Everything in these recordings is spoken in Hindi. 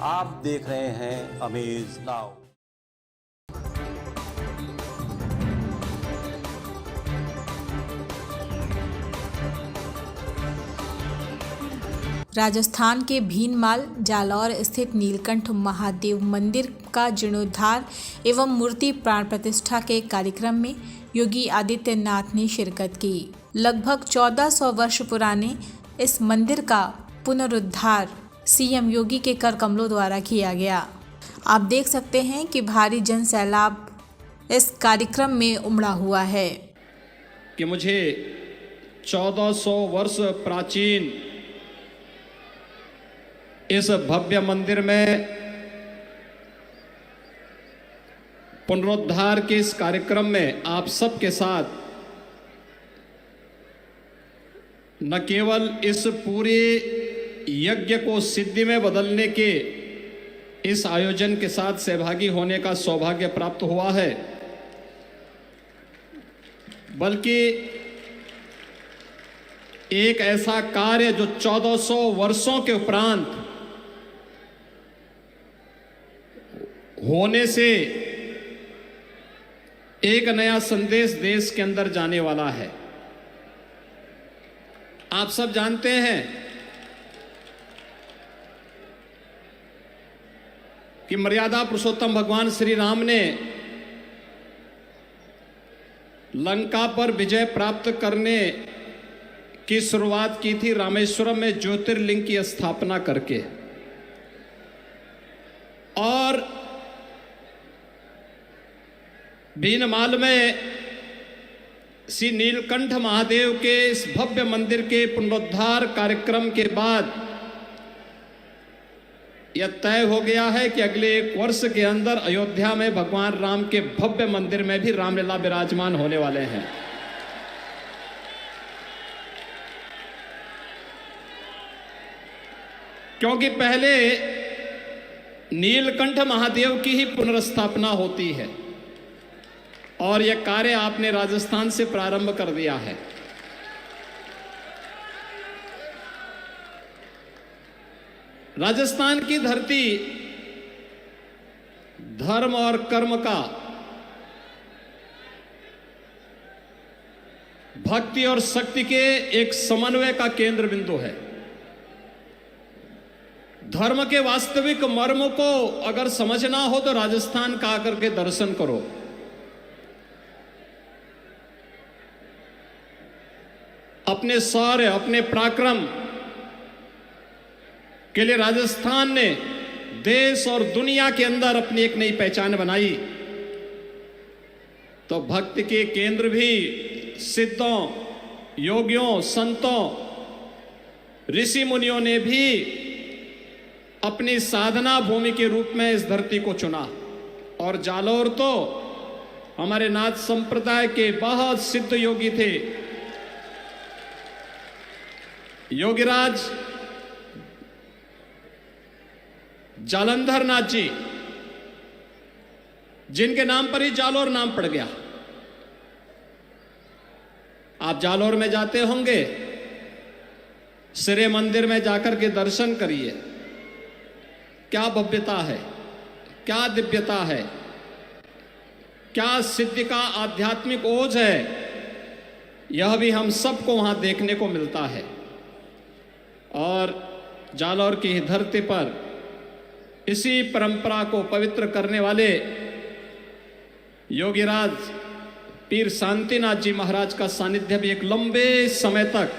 आप देख रहे हैं अमेज नाउ। राजस्थान के भीनमाल जालौर स्थित नीलकंठ महादेव मंदिर का जीर्णोद्धार एवं मूर्ति प्राण प्रतिष्ठा के कार्यक्रम में योगी आदित्यनाथ ने शिरकत की। लगभग 1400 वर्ष पुराने इस मंदिर का पुनरुद्धार सीएम योगी के कर कमलों द्वारा किया गया। आप देख सकते हैं कि भारी जन सैलाब इस कार्यक्रम में उमड़ा हुआ है कि मुझे 1400 वर्ष प्राचीन इस भव्य मंदिर में पुनरुद्धार के इस कार्यक्रम में आप सबके साथ न केवल इस पूरे यज्ञ को सिद्धि में बदलने के इस आयोजन के साथ सहभागी होने का सौभाग्य प्राप्त हुआ है, बल्कि एक ऐसा कार्य जो 1400 वर्षों के उपरांत होने से एक नया संदेश देश के अंदर जाने वाला है। आप सब जानते हैं कि मर्यादा पुरुषोत्तम भगवान श्री राम ने लंका पर विजय प्राप्त करने की शुरुआत की थी रामेश्वरम में ज्योतिर्लिंग की स्थापना करके, और भीनमाल में श्री नीलकंठ महादेव के इस भव्य मंदिर के पुनरुद्धार कार्यक्रम के बाद यह तय हो गया है कि अगले 1 वर्ष के अंदर अयोध्या में भगवान राम के भव्य मंदिर में भी रामलीला विराजमान होने वाले हैं। क्योंकि पहले नीलकंठ महादेव की ही पुनर्स्थापना होती है और यह कार्य आपने राजस्थान से प्रारंभ कर दिया है। राजस्थान की धरती धर्म और कर्म का, भक्ति और शक्ति के एक समन्वय का केंद्र बिंदु है। धर्म के वास्तविक मर्म को अगर समझना हो तो राजस्थान का आकर के दर्शन करो। अपने शौर्य, अपने पराक्रम के लिए राजस्थान ने देश और दुनिया के अंदर अपनी एक नई पहचान बनाई। तो भक्ति के केंद्र भी सिद्धों, योगियों, संतों, ऋषि मुनियों ने भी अपनी साधना भूमि के रूप में इस धरती को चुना। और जालौर तो हमारे नाथ संप्रदाय के बहुत सिद्ध योगी थे। योगीराज जालंधर नाथ जी, जिनके नाम पर ही जालौर नाम पड़ गया। आप जालौर में जाते होंगे, सिरे मंदिर में जाकर के दर्शन करिए। क्या भव्यता है, क्या दिव्यता है, क्या सिद्धि का आध्यात्मिक ओज है, यह भी हम सबको वहां देखने को मिलता है। और जालौर की धरती पर इसी परंपरा को पवित्र करने वाले योगीराज पीर शांतिनाथ जी महाराज का सानिध्य भी एक लंबे समय तक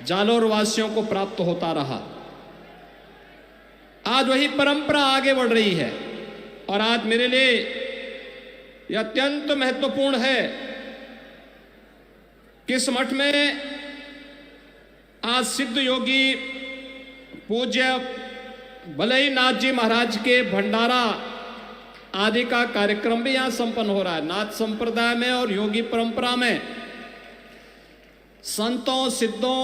जालौर वासियों को प्राप्त होता रहा। आज वही परंपरा आगे बढ़ रही है और आज मेरे लिए यह अत्यंत महत्वपूर्ण है कि इस मठ में आज सिद्ध योगी पूज्य भलई नाथ जी महाराज के भंडारा आदि का कार्यक्रम भी यहां संपन्न हो रहा है। नाथ संप्रदाय में और योगी परंपरा में संतों, सिद्धों,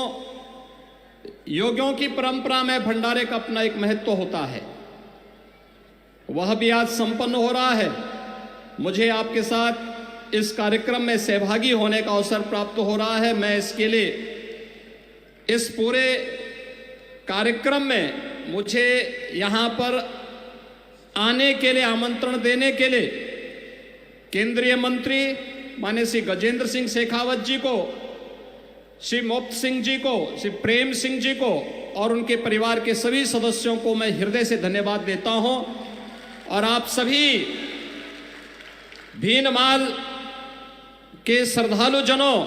योगियों की परंपरा में भंडारे का अपना एक महत्व होता है। वह भी आज संपन्न हो रहा है। मुझे आपके साथ इस कार्यक्रम में सहभागी होने का अवसर प्राप्त हो रहा है। मैं इसके लिए इस पूरे कार्यक्रम में मुझे यहाँ पर आने के लिए आमंत्रण देने के लिए केंद्रीय मंत्री माननीय श्री गजेंद्र सिंह शेखावत जी को, श्री मुक्त सिंह जी को, श्री प्रेम सिंह जी को और उनके परिवार के सभी सदस्यों को मैं हृदय से धन्यवाद देता हूं। और आप सभी भीनमाल के श्रद्धालु जनों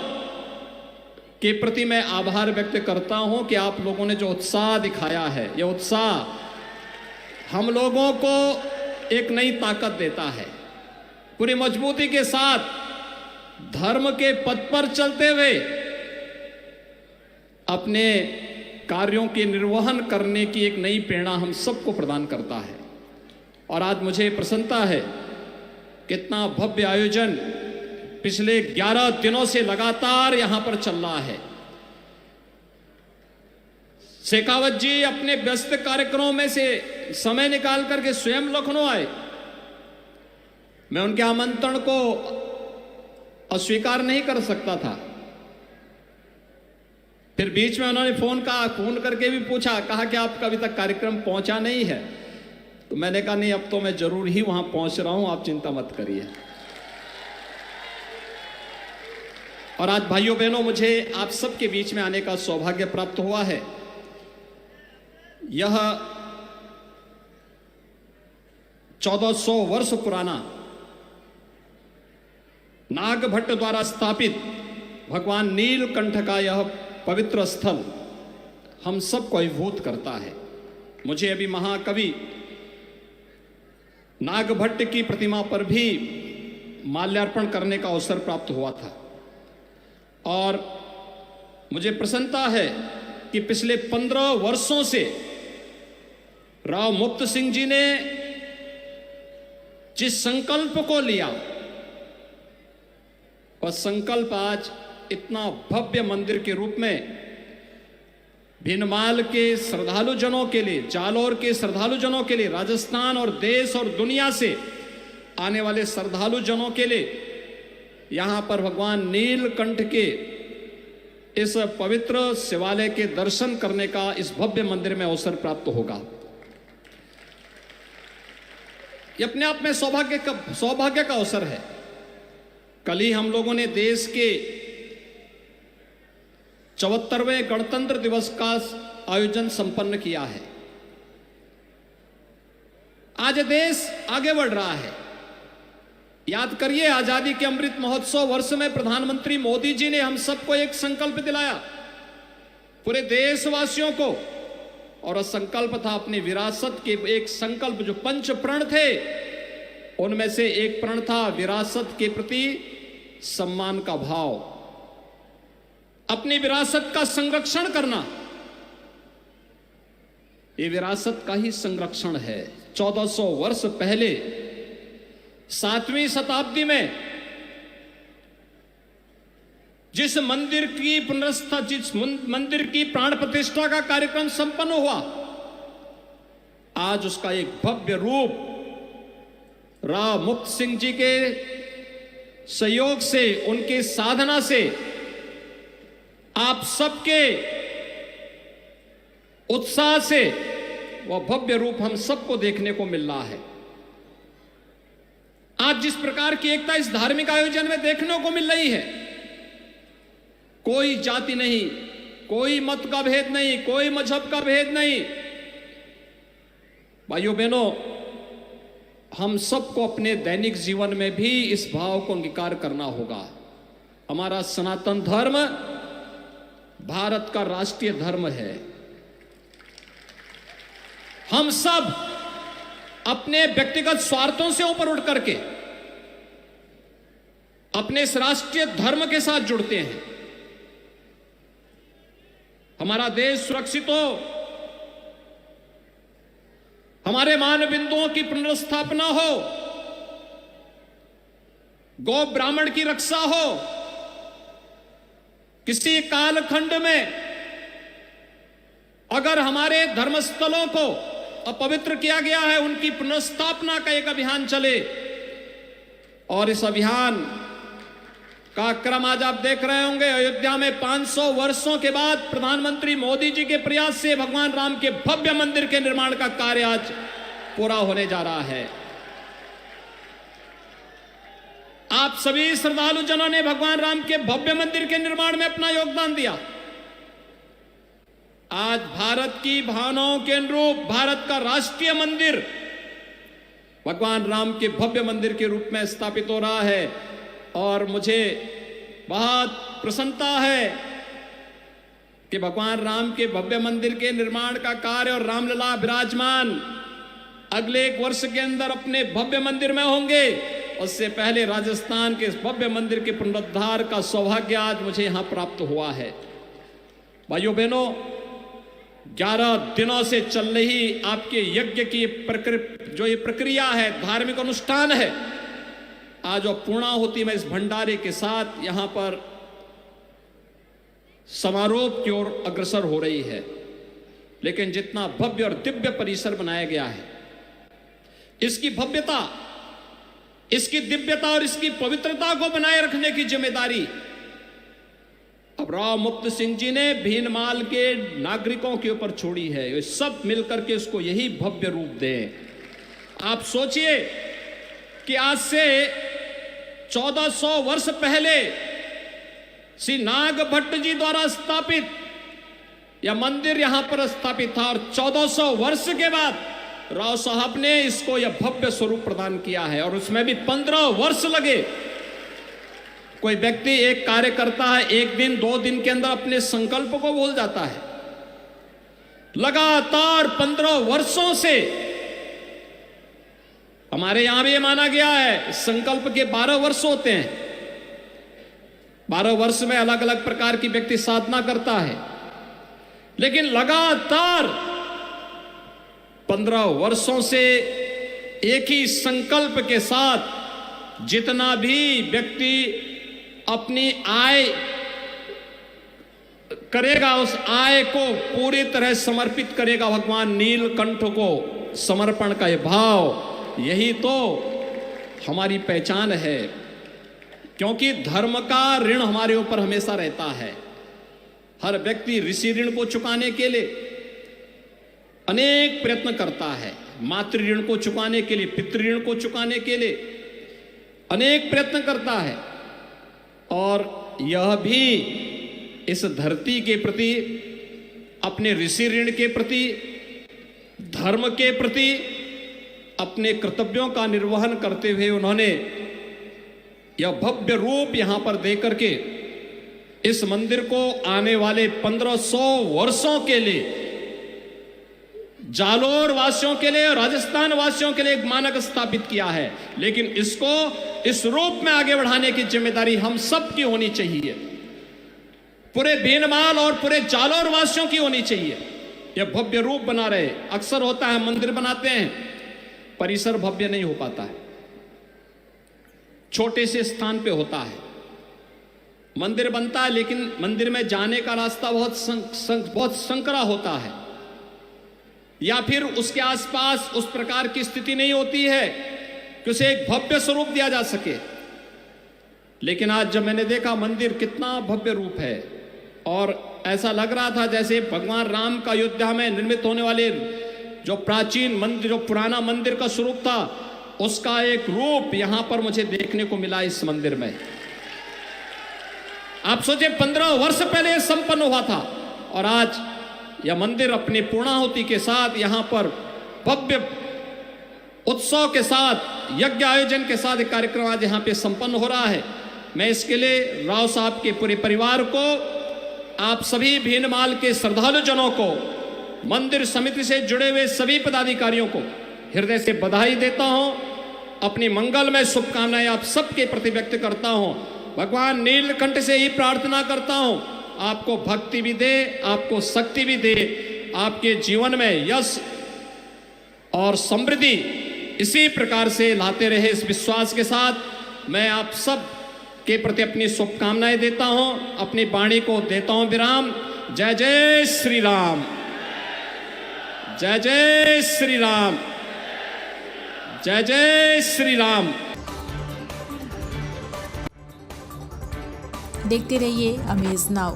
के प्रति मैं आभार व्यक्त करता हूं कि आप लोगों ने जो उत्साह दिखाया है, यह उत्साह हम लोगों को एक नई ताकत देता है। पूरी मजबूती के साथ धर्म के पथ पर चलते हुए अपने कार्यों के निर्वहन करने की एक नई प्रेरणा हम सबको प्रदान करता है। और आज मुझे प्रसन्नता है कितना भव्य आयोजन पिछले 11 दिनों से लगातार यहां पर चल रहा है। शेखावत जी अपने व्यस्त कार्यक्रमों में से समय निकाल करके स्वयं लखनऊ आए। मैं उनके आमंत्रण को अस्वीकार नहीं कर सकता था। फिर बीच में उन्होंने फोन करके भी पूछा, कहा कि आपका अभी तक कार्यक्रम पहुंचा नहीं है। तो मैंने कहा नहीं, अब तो मैं जरूर ही वहां पहुंच रहा हूं, आप चिंता मत करिए। और आज भाइयों बहनों, मुझे आप सबके बीच में आने का सौभाग्य प्राप्त हुआ है। यह 1400 वर्ष पुराना नागभट्ट द्वारा स्थापित भगवान नीलकंठ का यह पवित्र स्थल हम सबको अभिभूत करता है। मुझे अभी महाकवि नागभट्ट की प्रतिमा पर भी माल्यार्पण करने का अवसर प्राप्त हुआ था। और मुझे प्रसन्नता है कि पिछले 15 वर्षों से राव मुक्त सिंह जी ने जिस संकल्प को लिया, वह संकल्प आज इतना भव्य मंदिर के रूप में भीनमाल के श्रद्धालु जनों के लिए, जालौर के श्रद्धालु जनों के लिए, राजस्थान और देश और दुनिया से आने वाले श्रद्धालु जनों के लिए यहां पर भगवान नीलकंठ के इस पवित्र शिवालय के दर्शन करने का इस भव्य मंदिर में अवसर प्राप्त होगा। यह अपने आप में सौभाग्य का अवसर है। कल ही हम लोगों ने देश के 74वें गणतंत्र दिवस का आयोजन संपन्न किया है। आज देश आगे बढ़ रहा है। याद करिए, आजादी के अमृत महोत्सव वर्ष में प्रधानमंत्री मोदी जी ने हम सबको एक संकल्प दिलाया, पूरे देशवासियों को। और संकल्प था अपनी विरासत के एक संकल्प, जो 5 प्रण थे उनमें से एक प्रण था विरासत के प्रति सम्मान का भाव, अपनी विरासत का संरक्षण करना। ये विरासत का ही संरक्षण है। 1400 वर्ष पहले 7वीं शताब्दी में जिस मंदिर की पुनर्स्था, जिस मंदिर की प्राण प्रतिष्ठा का कार्यक्रम संपन्न हुआ, आज उसका एक भव्य रूप राव मुक्त सिंह जी के सहयोग से, उनके साधना से, आप सबके उत्साह से वह भव्य रूप हम सबको देखने को मिल रहा है। आज जिस प्रकार की एकता इस धार्मिक आयोजन में देखने को मिल रही है, कोई जाति नहीं, कोई मत का भेद नहीं, कोई मजहब का भेद नहीं। भाइयों बहनों, हम सबको अपने दैनिक जीवन में भी इस भाव को अंगीकार करना होगा। हमारा सनातन धर्म भारत का राष्ट्रीय धर्म है। हम सब अपने व्यक्तिगत स्वार्थों से ऊपर उठ करके अपने इस राष्ट्रीय धर्म के साथ जुड़ते हैं। हमारा देश सुरक्षित हो, हमारे मान बिंदुओं की पुनर्स्थापना हो, गौ ब्राह्मण की रक्षा हो, किसी कालखंड में अगर हमारे धर्मस्थलों को अपवित्र किया गया है, उनकी पुनर्स्थापना का एक अभियान चले। और इस अभियान का क्रम आज आप देख रहे होंगे। अयोध्या में 500 वर्षों के बाद प्रधानमंत्री मोदी जी के प्रयास से भगवान राम के भव्य मंदिर के निर्माण का कार्य आज पूरा होने जा रहा है। आप सभी श्रद्धालु जनों ने भगवान राम के भव्य मंदिर के निर्माण में अपना योगदान दिया। आज भारत की भावनाओं के अनुरूप भारत का राष्ट्रीय मंदिर भगवान राम के भव्य मंदिर के रूप में स्थापित हो रहा है और मुझे बहुत प्रसन्नता है कि भगवान राम के भव्य मंदिर के निर्माण का कार्य और रामलला विराजमान अगले 1 वर्ष के अंदर अपने भव्य मंदिर में होंगे। उससे पहले राजस्थान के इस भव्य मंदिर के पुनरुद्धार का सौभाग्य आज मुझे यहां प्राप्त हुआ है। भाइयों बहनों, 11 दिनों से चल रही आपके यज्ञ की जो ये प्रक्रिया है, धार्मिक अनुष्ठान है, आज और पूर्णाहुति में इस भंडारे के साथ यहां पर समारोह की ओर अग्रसर हो रही है। लेकिन जितना भव्य और दिव्य परिसर बनाया गया है, इसकी भव्यता, इसकी दिव्यता और इसकी पवित्रता को बनाए रखने की जिम्मेदारी अब राव मुक्त सिंह जी ने भीनमाल के नागरिकों के ऊपर छोड़ी है। ये सब मिलकर के इसको यही भव्य रूप दें। आप सोचिए कि आज से 1400 वर्ष पहले श्री नाग भट्ट जी द्वारा स्थापित यह मंदिर यहां पर स्थापित था और 1400 वर्ष के बाद राव साहब ने इसको यह भव्य स्वरूप प्रदान किया है और उसमें भी 15 वर्ष लगे। कोई व्यक्ति एक कार्य करता है, 1 दिन 2 दिन के अंदर अपने संकल्प को भूल जाता है। लगातार 15 वर्षों से हमारे यहां भी ये माना गया है, संकल्प के 12 वर्ष होते हैं। 12 वर्ष में अलग अलग प्रकार की व्यक्ति साधना करता है, लेकिन लगातार 15 वर्षों से एक ही संकल्प के साथ जितना भी व्यक्ति अपनी आय करेगा, उस आय को पूरी तरह समर्पित करेगा भगवान नीलकंठ को। समर्पण का यह भाव, यही तो हमारी पहचान है, क्योंकि धर्म का ऋण हमारे ऊपर हमेशा रहता है। हर व्यक्ति ऋषि ऋण को चुकाने के लिए अनेक प्रयत्न करता है, मातृ ऋण को चुकाने के लिए, पितृ ऋण को चुकाने के लिए अनेक प्रयत्न करता है। और यह भी इस धरती के प्रति, अपने ऋषि ऋण के प्रति, धर्म के प्रति अपने कर्तव्यों का निर्वहन करते हुए उन्होंने यह भव्य रूप यहां पर देकर के इस मंदिर को आने वाले 1500 वर्षों के लिए जालोर वासियों के लिए और राजस्थान वासियों के लिए एक मानक स्थापित किया है। लेकिन इसको इस रूप में आगे बढ़ाने की जिम्मेदारी हम सब की होनी चाहिए, पूरे भीनमाल और पूरे जालोर वासियों की होनी चाहिए। यह भव्य रूप बना रहे। अक्सर होता है, मंदिर बनाते हैं, परिसर भव्य नहीं हो पाता है, छोटे से स्थान पे होता है। मंदिर बनता है लेकिन मंदिर में जाने का रास्ता बहुत संकरा होता है, या फिर उसके आसपास उस प्रकार की स्थिति नहीं होती है कि उसे एक भव्य स्वरूप दिया जा सके। लेकिन आज जब मैंने देखा मंदिर कितना भव्य रूप है, और ऐसा लग रहा था जैसे भगवान राम का अयोध्या में निर्मित होने वाले जो प्राचीन मंदिर, जो पुराना मंदिर का स्वरूप था, उसका एक रूप यहां पर मुझे देखने को मिला इस मंदिर में। आप सोचे 15 वर्ष पहले संपन्न हुआ था और आज यह मंदिर अपनी पूर्णाहुति के साथ यहां पर भव्य उत्सव के साथ, यज्ञ आयोजन के साथ एक कार्यक्रम आज यहां पे संपन्न हो रहा है। मैं इसके लिए राव साहब के पूरे परिवार को, आप सभी भीनमाल के श्रद्धालु जनों को, मंदिर समिति से जुड़े हुए सभी पदाधिकारियों को हृदय से बधाई देता हूं। अपनी मंगलमय शुभकामनाएं आप सबके प्रति व्यक्त करता हूं। भगवान नीलकंठ से ही प्रार्थना करता हूं, आपको भक्ति भी दे, आपको शक्ति भी दे, आपके जीवन में यश और समृद्धि इसी प्रकार से लाते रहे। इस विश्वास के साथ मैं आप सब के प्रति अपनी शुभकामनाएं देता हूं, अपनी वाणी को देता हूं विराम। जय जय श्री राम, जय जय श्री राम, जय जय श्री राम। देखते रहिए अमेज नाउ।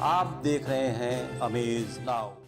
आप देख रहे हैं अमेज नाउ।